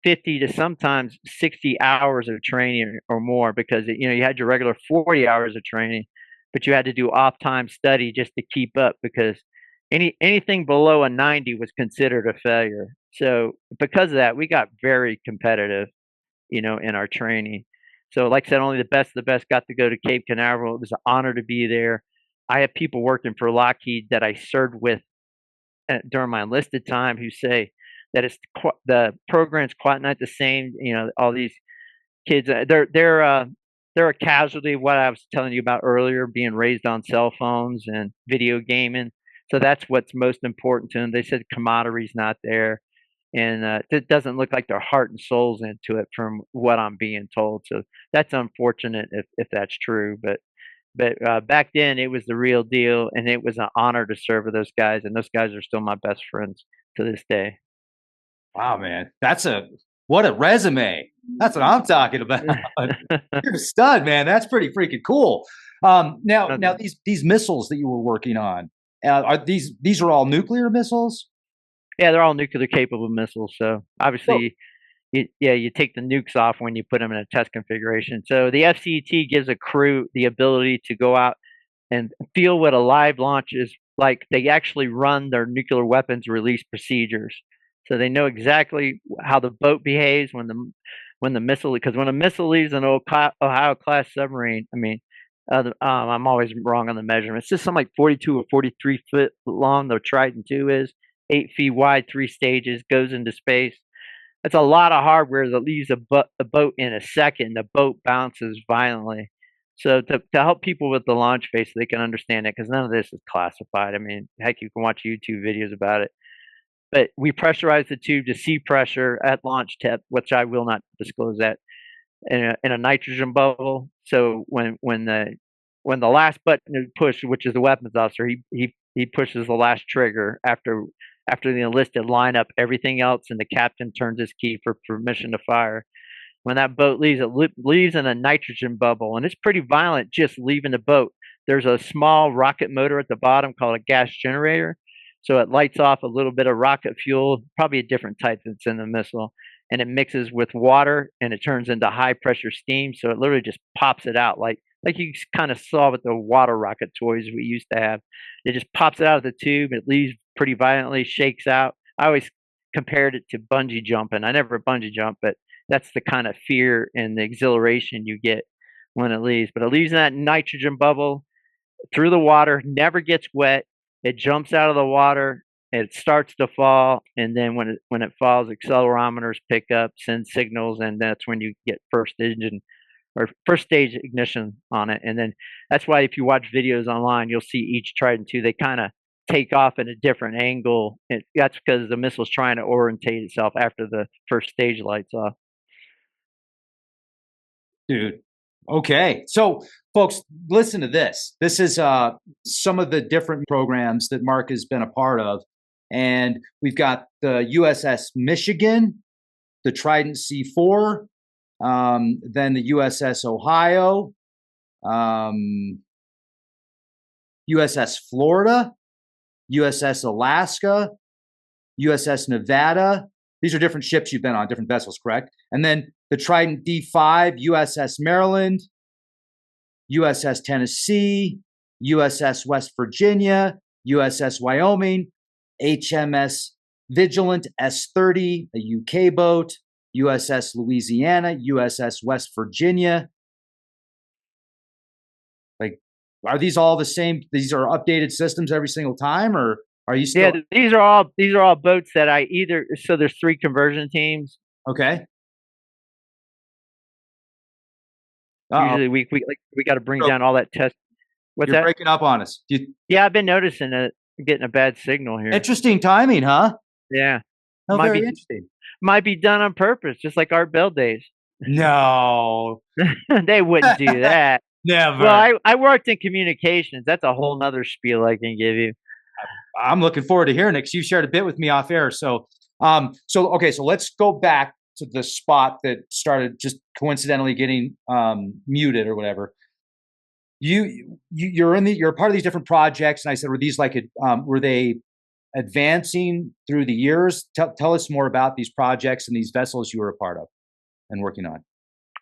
50 to sometimes 60 hours of training or more because, you had your regular 40 hours of training, but you had to do off-time study just to keep up because anything below a 90 was considered a failure. So because of that, we got very competitive, in our training. So like I said, only the best of the best got to go to Cape Canaveral. It was an honor to be there. I have people working for Lockheed that I served with during my enlisted time who say that the program's quite not the same. All these kids, they're a casualty of what I was telling you about earlier, being raised on cell phones and video gaming. So that's what's most important to them. They said camaraderie's not there. And it doesn't look like their heart and soul's into it from what I'm being told. So that's unfortunate if that's true. But back then it was the real deal, and it was an honor to serve with those guys, and those guys are still my best friends to this day. Wow, man, what a resume. That's what I'm talking about. You're a stud, man. That's pretty freaking cool. Now these missiles that you were working on, are these are all nuclear missiles? Yeah, they're all nuclear capable missiles. So obviously, you take the nukes off when you put them in a test configuration. So the FCET gives a crew the ability to go out and feel what a live launch is like. They actually run their nuclear weapons release procedures, so they know exactly how the boat behaves when the missile, because when a missile leaves an Ohio class submarine, I'm always wrong on the measurements. It's just something like 42 or 43 foot long. The Trident 2 is 8 feet wide, 3 stages, goes into space. That's a lot of hardware that leaves a boat in a second. The boat bounces violently. So to help people with the launch phase so they can understand it, because none of this is classified. Heck, you can watch YouTube videos about it. But we pressurize the tube to sea pressure at launch tip, which I will not disclose that, in a nitrogen bubble. So when the last button is pushed, which is the weapons officer, he pushes the last trigger after the enlisted line up everything else, and the captain turns his key for permission to fire. When that boat leaves, it leaves in a nitrogen bubble, and it's pretty violent just leaving the boat. There's a small rocket motor at the bottom called a gas generator. So it lights off a little bit of rocket fuel, probably a different type that's in the missile, and it mixes with water and it turns into high pressure steam. So it literally just pops it out like you kind of saw with the water rocket toys we used to have. It just pops it out of the tube. It leaves pretty violently, shakes out. I always compared it to bungee jumping. I never bungee jump, but that's the kind of fear and the exhilaration you get when it leaves. But it leaves in that nitrogen bubble through the water, never gets wet. It jumps out of the water. It starts to fall, and then when it falls, accelerometers pick up, send signals, and that's when you get first stage ignition on it. And then that's why if you watch videos online, you'll see each Trident 2, they kind of take off at a different angle. That's because the missile's trying to orientate itself after the first stage lights off. Dude. Okay. So folks, listen to this. This is some of the different programs that Mark has been a part of. And we've got the USS Michigan, the Trident C4, then the USS Ohio, USS Florida, USS Alaska, USS Nevada. These are different ships you've been on, different vessels, correct? And then the Trident D5, USS Maryland, USS Tennessee, USS West Virginia, USS Wyoming, HMS Vigilant S-30, a UK boat, USS Louisiana, USS West Virginia. Like, are these all the same? These are updated systems every single time, or are you Yeah, still these are all boats that I either so there's three conversion teams. okay? Uh oh, Usually we got to bring down all that test. What's you're that? breaking up on us. Yeah, I've been noticing it getting a bad signal here. Interesting timing, huh? Yeah, Oh, might very be interesting. might be done on purpose, just like Art Bell days. No, They wouldn't do that. Well, never. I worked in communications. That's a whole nother spiel I can give you. I'm looking forward to hearing it because you shared a bit with me off air. So okay, so let's go back to the spot that started just coincidentally getting muted or whatever. You're part of these different projects, and I said, were these like were they advancing through the years? Tell us more about these projects and these vessels you were a part of and working on.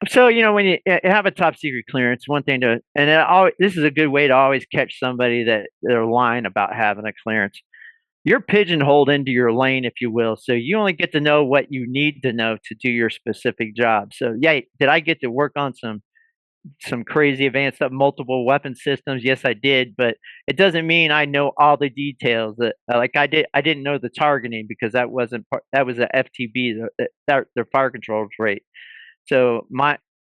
So when you have a top secret clearance, one thing to and this is a good way to always catch somebody that they're lying about having a clearance. You're pigeonholed into your lane, if you will. So you only get to know what you need to know to do your specific job. So yeah, did I get to work on some crazy advanced stuff, multiple weapon systems? Yes, I did, but it doesn't mean I know all the details. That like I didn't know the targeting because that wasn't part, that was a FTB, their fire control rate. So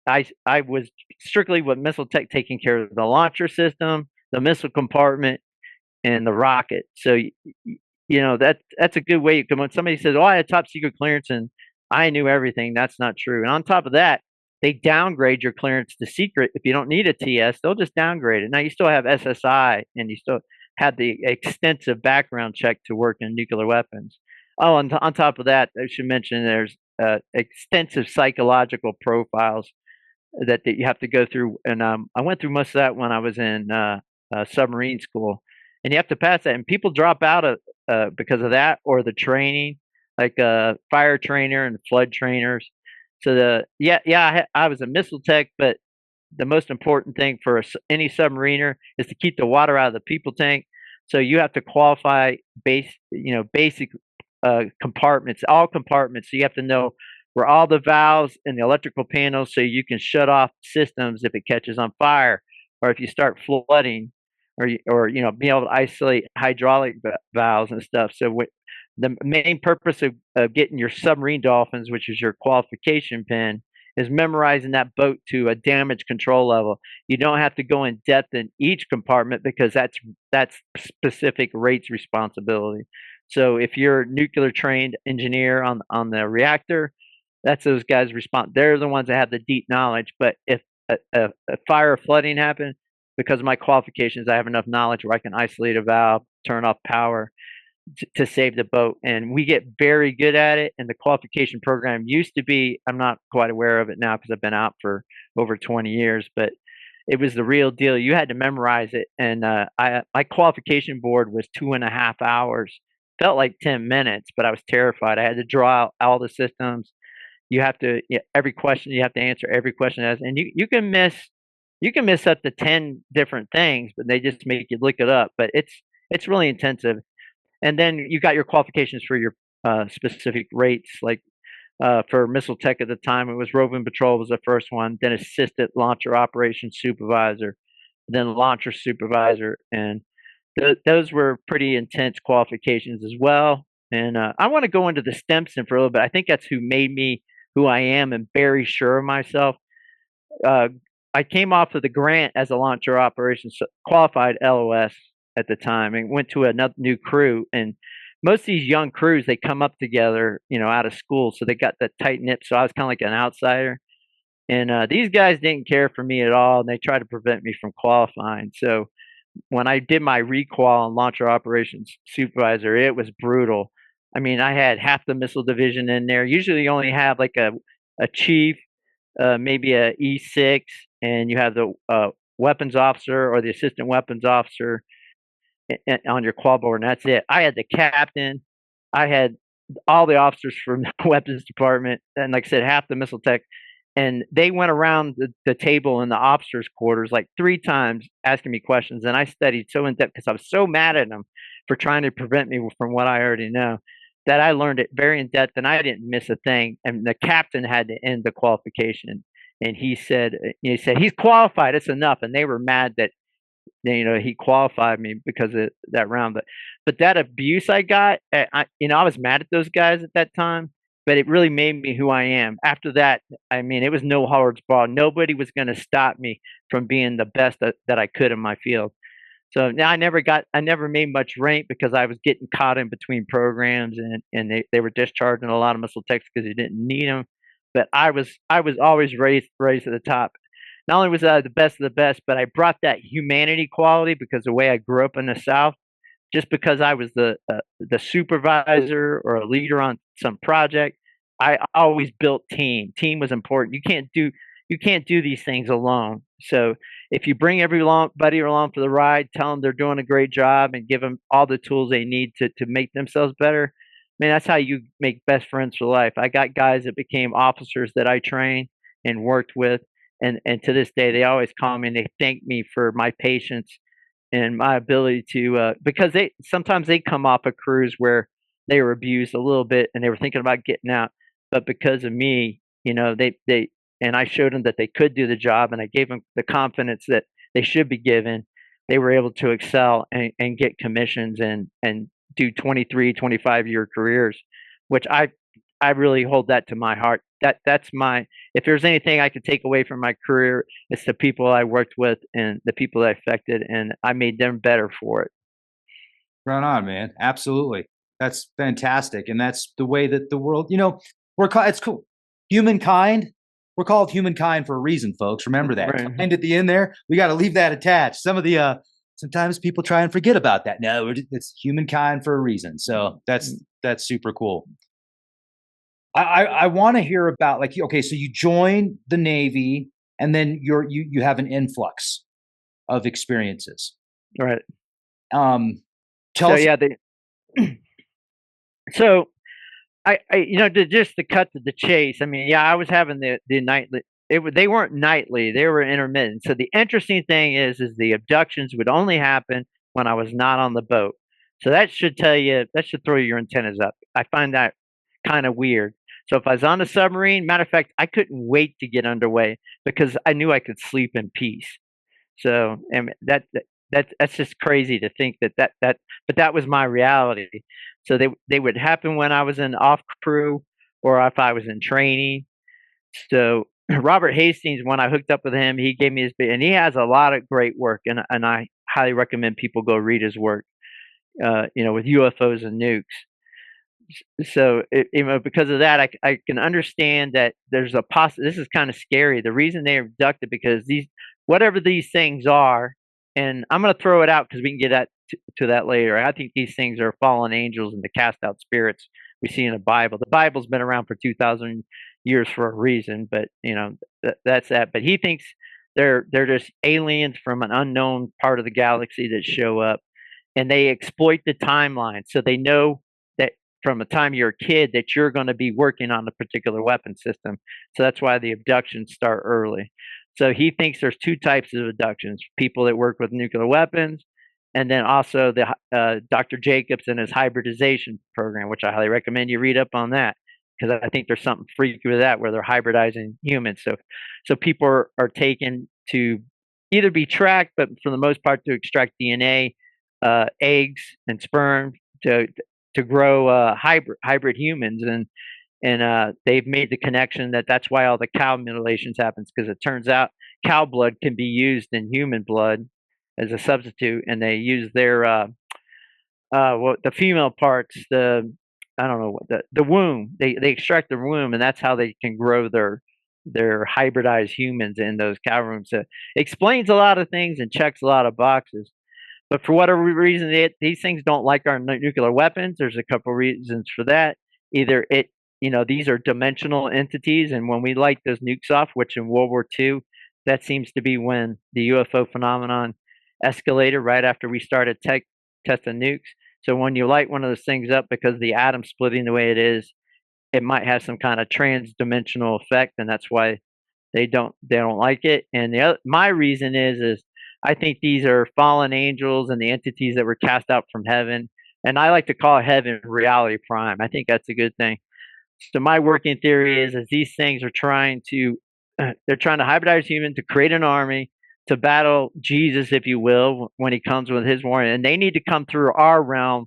I was strictly with missile tech taking care of the launcher system, the missile compartment, and the rocket. So that's a good way you come when somebody says, "Oh, I had top secret clearance and I knew everything." That's not true. And on top of that, they downgrade your clearance to secret if you don't need a TS. They'll just downgrade it. Now you still have SSI and you still have the extensive background check to work in nuclear weapons. Oh, and on top of that, I should mention there's extensive psychological profiles that you have to go through. And I went through most of that when I was in submarine school, and you have to pass that. And people drop out of because of that or the training, like fire trainer and flood trainers. So I was a missile tech, but the most important thing for any submariner is to keep the water out of the people tank. So you have to qualify basic compartments, all compartments. So you have to know where all the valves and the electrical panels, so you can shut off systems if it catches on fire, or if you start flooding, or being able to isolate hydraulic valves and stuff. So the main purpose of getting your submarine dolphins, which is your qualification pin, is memorizing that boat to a damage control level. You don't have to go in depth in each compartment because that's specific rates responsibility. So if you're a nuclear trained engineer on the reactor, that's those guys respond. They're the ones that have the deep knowledge. But if a fire or flooding happens, because of my qualifications, I have enough knowledge where I can isolate a valve, turn off power to save the boat. And we get very good at it. And the qualification program used to be, I'm not quite aware of it now because I've been out for over 20 years, but it was the real deal. You had to memorize it. And my qualification board was 2.5 hours. Felt like 10 minutes, but I was terrified. I had to draw out all the systems. You have to every question you have to answer every question as, and you can miss up to 10 different things, but they just make you look it up. But it's really intensive. And then you got your qualifications for your specific rates. Like for missile tech at the time, it was roving patrol was the first one, then assistant launcher operations supervisor, then launcher supervisor, and those were pretty intense qualifications as well. And I want to go into the Stimson for a little bit. I think that's who made me who I am and very sure of myself. Uh, I came off of the grant as a launcher operations qualified LOS at the time and went to another new crew. And most of these young crews, they come up together, out of school. So they got that tight knit. So I was kind of like an outsider. And these guys didn't care for me at all. And they tried to prevent me from qualifying. So when I did my requal and launcher operations supervisor, it was brutal. I mean, I had half the missile division in there. Usually you only have like a chief, maybe a E6, and you have the weapons officer or the assistant weapons officer on your qual board, and that's it. I had the captain. I had all the officers from the weapons department, and like I said, half the missile tech. And they went around the table in the officers' quarters like 3 times asking me questions. And I studied so in depth because I was so mad at them for trying to prevent me from what I already know that I learned it very in depth, and I didn't miss a thing. And the captain had to end the qualification, and he said he's qualified. It's enough. And they were mad that he qualified me because of that round. But that abuse I got, I was mad at those guys at that time, but it really made me who I am. After that, I mean, it was no holds barred. Nobody was going to stop me from being the best that I could in my field. So now I never made much rank because I was getting caught in between programs, and they were discharging a lot of missile techs because they didn't need them. But I was always raised to the top. Not only was I the best of the best, but I brought that humanity quality because the way I grew up in the South, just because I was the supervisor or a leader on some project, I always built team. Team was important. You can't do these things alone. So if you bring everybody along for the ride, tell them they're doing a great job, and give them all the tools they need to make themselves better. Man, that's how you make best friends for life. I got guys that became officers that I trained and worked with, and to this day they always call me and they thank me for my patience and my ability to because they sometimes they come off a cruise where they were abused a little bit and they were thinking about getting out, but because of me, they and I showed them that they could do the job, and I gave them the confidence that they should be given. They were able to excel and get commissions and do 23, 25-year careers, which I really hold that to my heart. That's my if there's anything I could take away from my career, it's the people I worked with and the people that I affected, and I made them better for it. Right on, man. Absolutely. That's fantastic. And that's the way that the world, it's cool. Humankind, we're called humankind for a reason, folks. Remember that. Right. Kind at the end there, we got to leave that attached. Sometimes people try and forget about that. No, it's humankind for a reason. So that's super cool. I want to hear about, like, okay, so you join the Navy and then you have an influx of experiences. Right. Tell So us. yeah, so just to cut to the chase. I mean, yeah, I was having the nightly. They weren't nightly; they were intermittent. So the interesting thing is the abductions would only happen when I was not on the boat. So that should tell you, that should throw your antennas up. I find that kind of weird. So if I was on a submarine, matter of fact, I couldn't wait to get underway because I knew I could sleep in peace. So, and that's just crazy to think but that was my reality. So they would happen when I was in off crew or if I was in training. So Robert Hastings, when I hooked up with him, he gave me and he has a lot of great work, and I highly recommend people go read his work. With UFOs and nukes. So because of that, I can understand that there's a this is kind of scary. The reason they abducted because whatever these things are, and I'm going to throw it out because we can get to that later. I think these things are fallen angels and the cast out spirits we see in the Bible. The Bible's been around for 2,000 years for a reason, but that's that. But he thinks they're just aliens from an unknown part of the galaxy that show up, and they exploit the timeline, so they know that from the time you're a kid that you're going to be working on a particular weapon system. So that's why the abductions start early. So he thinks there's two types of abductions: people that work with nuclear weapons, and then also the Dr. Jacobs and his hybridization program, which I highly recommend you read up on that because I think there's something freaky with that where they're hybridizing humans. So people are taken to either be tracked, but for the most part to extract DNA, eggs and sperm to grow hybrid humans, and they've made the connection that that's why all the cow mutilations happens because it turns out cow blood can be used in human blood as a substitute, and they use their the female parts, I don't know what the womb. They extract the womb, and that's how they can grow their hybridized humans in those cow rooms. So it explains a lot of things and checks a lot of boxes. But for whatever reason, these things don't like our nuclear weapons. There's a couple reasons for that. Either these are dimensional entities, and when we light those nukes off, which in World War II, that seems to be when the UFO phenomenon escalated right after we started testing nukes. So when you light one of those things up, because the atom splitting the way it is, it might have some kind of trans-dimensional effect, and that's why they don't like it. And my reason is I think these are fallen angels and the entities that were cast out from heaven and I like to call heaven reality prime. I think that's a good thing. So my working theory is these things are trying to they're trying to hybridize humans to create an army to battle Jesus, if you will, when he comes with his warning, and they need to come through our realm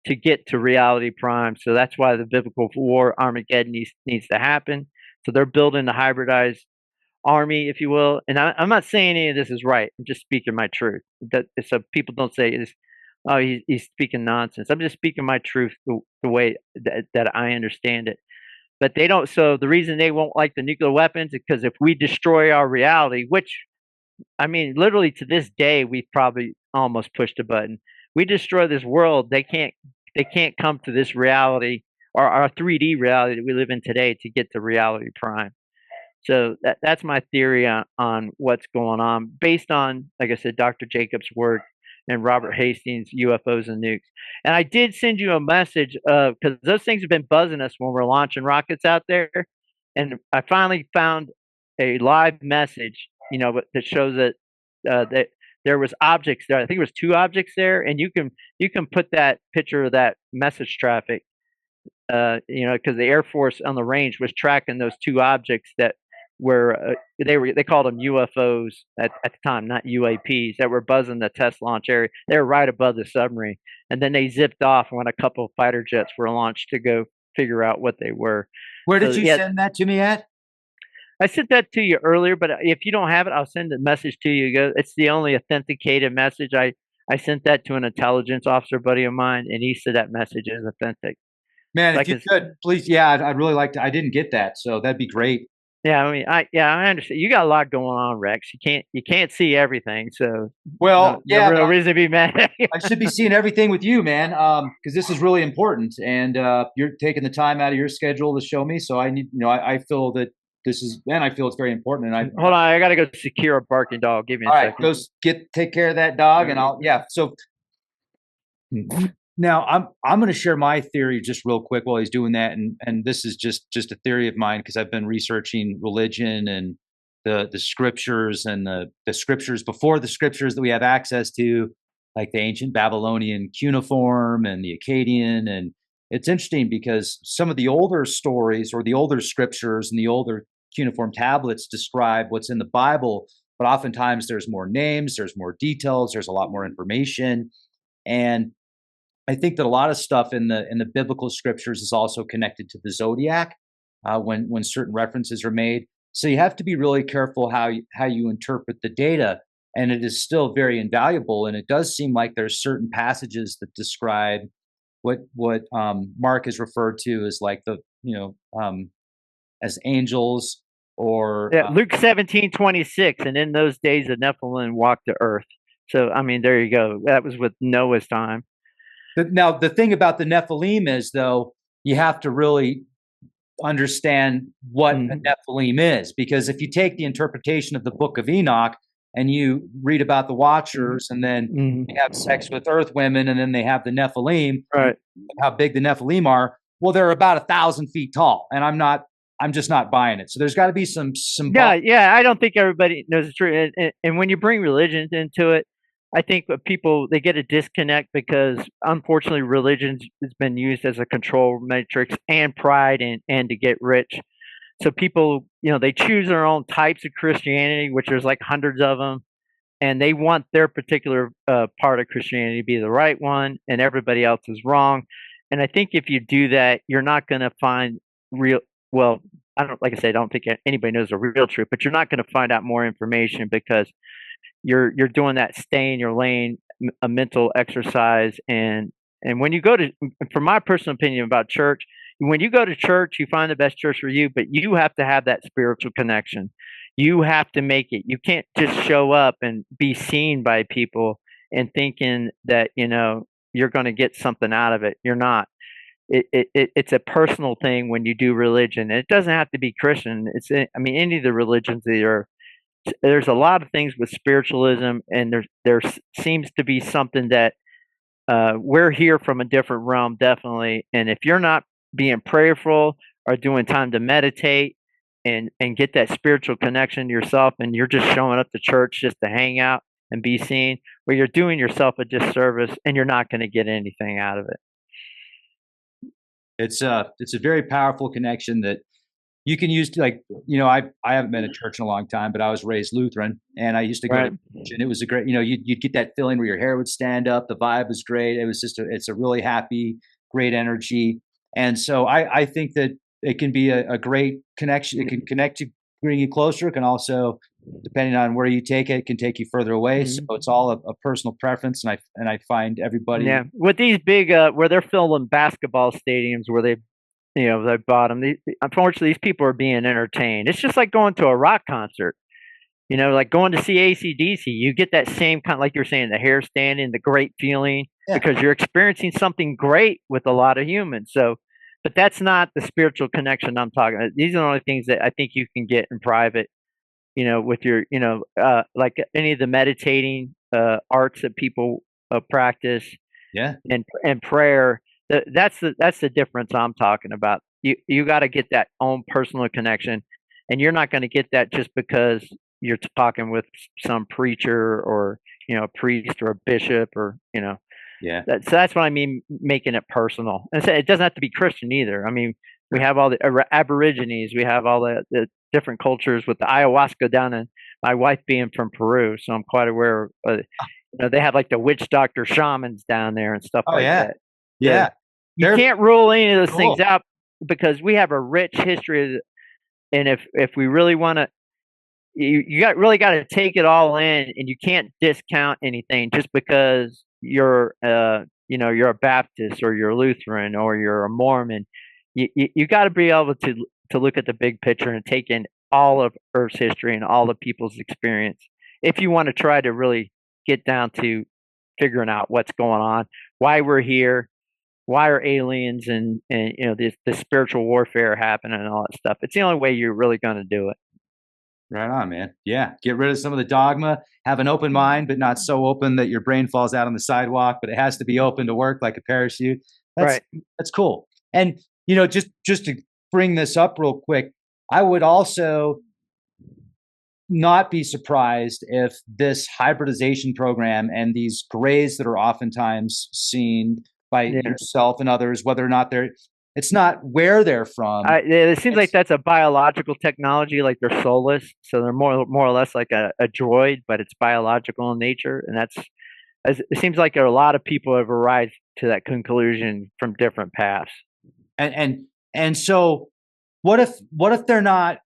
to get to reality prime. So that's why the biblical war Armageddon needs to happen. So they're building the hybridized army, if you will. And I'm not saying any of this is right. I'm just speaking my truth. That so people don't say this. Oh, he's speaking nonsense. I'm just speaking my truth the way that I understand it. But they don't. So the reason they won't like the nuclear weapons is because if we destroy our reality, which I mean, literally to this day, we've probably almost pushed a button. We destroy this world. They can't come to this reality or our 3D reality that we live in today to get to reality prime. So that's my theory on what's going on, based on, like I said, Dr. Jacobs' work and Robert Hastings' UFOs and nukes. And I did send you a message because those things have been buzzing us when we're launching rockets out there. And I finally found a live message, that shows that there was objects there. I think it was two objects there, and you can put that picture of that message traffic because the Air Force on the range was tracking those two objects that they called them UFOs at the time, not UAPs, that were buzzing the test launch area. They were right above the submarine, and then they zipped off when a couple of fighter jets were launched to go figure out what they were. Where So did you yeah, send that to me at? I sent that to you earlier, but if you don't have it, I'll send a message to you. It's the only authenticated message. I sent that to an intelligence officer buddy of mine, and he said that message is authentic. Man, So I if you can could, please. Yeah, I'd really like to. I didn't get that, so that'd be great. Yeah, I mean, I understand. You got a lot going on, Rex. You can't see everything, so no Well, no yeah, real but reason to be mad at you. I should be seeing everything with you, man, because this is really important, and you're taking the time out of your schedule to show me. So I need, I feel that this is, and I feel it's very important. And Hold on, I gotta go secure a barking dog. Give me a all right, second. go take care of that dog, and I'll, yeah. So now I'm going to share my theory just real quick while he's doing that, and this is just a theory of mine because I've been researching religion and the scriptures and the scriptures before the scriptures that we have access to, like the ancient Babylonian cuneiform and the Akkadian. And it's interesting because some of the older stories or the older scriptures and the older cuneiform tablets describe what's in the Bible, but oftentimes there's more names, there's more details, there's a lot more information. And I think that a lot of stuff in the biblical scriptures is also connected to the zodiac when certain references are made. So you have to be really careful how you interpret the data, and it is still very invaluable. And it does seem like there's certain passages that describe what Mark has referred to as like the as angels or Yeah, Luke 17:26, and in those days the Nephilim walked the earth. So I mean, there you go. That was with Noah's time. now the thing about the Nephilim is though you have to really understand what a Hmm. Nephilim is. Because if you take the interpretation of the book of Enoch and you read about the Watchers and then Hmm. they have sex with earth women and then they have the Nephilim, Right. how big the Nephilim are, well, they're about 1,000 feet tall. And I'm just not buying it. So there's got to be some Yeah, yeah. I don't think everybody knows the truth, and when you bring religion into it, I think that people they get a disconnect because unfortunately religion has been used as a control matrix and pride and to get rich. So people, they choose their own types of Christianity, which there's like hundreds of them, and they want their particular part of Christianity to be the right one, and everybody else is wrong. And I think if you do that, you're not going to find real. Well, I don't like I said, I don't think anybody knows the real truth, but you're not going to find out more information because you're doing that stay in your lane, a mental exercise, and when you go to, from my personal opinion about church, when you go to church, you find the best church for you, but you have to have that spiritual connection. You have to make it. You can't just show up and be seen by people and thinking that you're going to get something out of it. You're not. It's a personal thing when you do religion. It doesn't have to be Christian. I mean, any of the religions that are there's a lot of things with spiritualism, and there seems to be something that we're here from a different realm, definitely. And if you're not being prayerful or doing time to meditate and get that spiritual connection to yourself, and you're just showing up to church just to hang out, and be seen, where you're doing yourself a disservice and you're not going to get anything out of it. It's a very powerful connection that you can use to, like, I haven't been to church in a long time, but I was raised Lutheran, and I used to go to church, and it was a great, you'd get that feeling where your hair would stand up. The vibe was great. It was just it's a really happy, great energy. And so I think that it can be a great connection. It can connect you, bring you closer. It can also, depending on where you take it, can take you further away. So it's all a personal preference. And I find everybody. Yeah. With these big, where they're filling basketball stadiums where they bought them. Unfortunately, these people are being entertained. It's just like going to a rock concert. Like going to see AC/DC. You get that same kind, like you're saying, the hair standing, the great feeling, because you're experiencing something great with a lot of humans. So, but that's not the spiritual connection I'm talking about. These are the only things that I think you can get in private, with your, like any of the meditating arts that people practice. Yeah. And prayer. That's the difference I'm talking about. You got to get that own personal connection, and you're not going to get that just because you're talking with some preacher or a priest or a bishop or Yeah. So that's what I mean, making it personal. And so it doesn't have to be Christian either. I mean, we have all the Aborigines, we have all the different cultures with the ayahuasca down in, my wife being from Peru, so I'm quite aware of. They have like the witch doctor shamans down there and stuff like that. Yeah. You can't rule any of those things out because we have a rich history. And if we really want to, you really got to take it all in, and you can't discount anything just because you're you're a Baptist or you're Lutheran or you're a Mormon. You got to be able to look at the big picture and take in all of Earth's history and all the people's experience if you want to try to really get down to figuring out what's going on, why we're here, why are aliens and the spiritual warfare happening and all that stuff. It's the only way you're really going to do it. Right on, man. Yeah. Get rid of some of the dogma, have an open mind, but not so open that your brain falls out on the sidewalk, but it has to be open to work like a parachute. That's cool. And, just to bring this up real quick, I would also not be surprised if this hybridization program and these grays that are oftentimes seen by yourself and others, whether or not it's not where they're from. It seems like that's a biological technology, like they're soulless. So they're more or less like a droid, but it's biological in nature. And it seems like there are a lot of people who have arrived to that conclusion from different paths. And so what if they're not,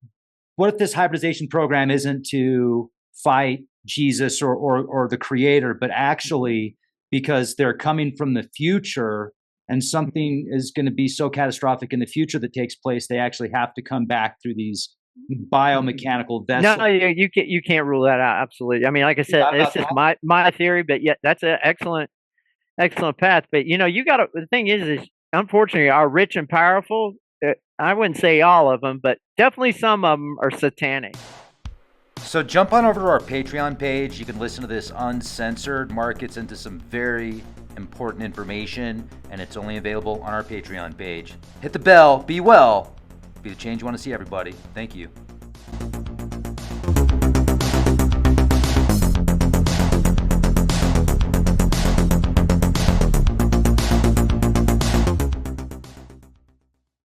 what if this hybridization program isn't to fight Jesus or the creator, but actually because they're coming from the future and something is going to be so catastrophic in the future that takes place, they actually have to come back through these biomechanical vessels. No, you can't rule that out. Absolutely. I mean, like I said, it's just my theory, but yeah, that's an excellent path. But the thing is unfortunately, our rich and powerful, I wouldn't say all of them, but definitely some of them are satanic. So jump on over to our Patreon page. You can listen to this uncensored. Mark gets into some very important information, and it's only available on our Patreon page. Hit the bell, be well, be the change you want to see, everybody. Thank you.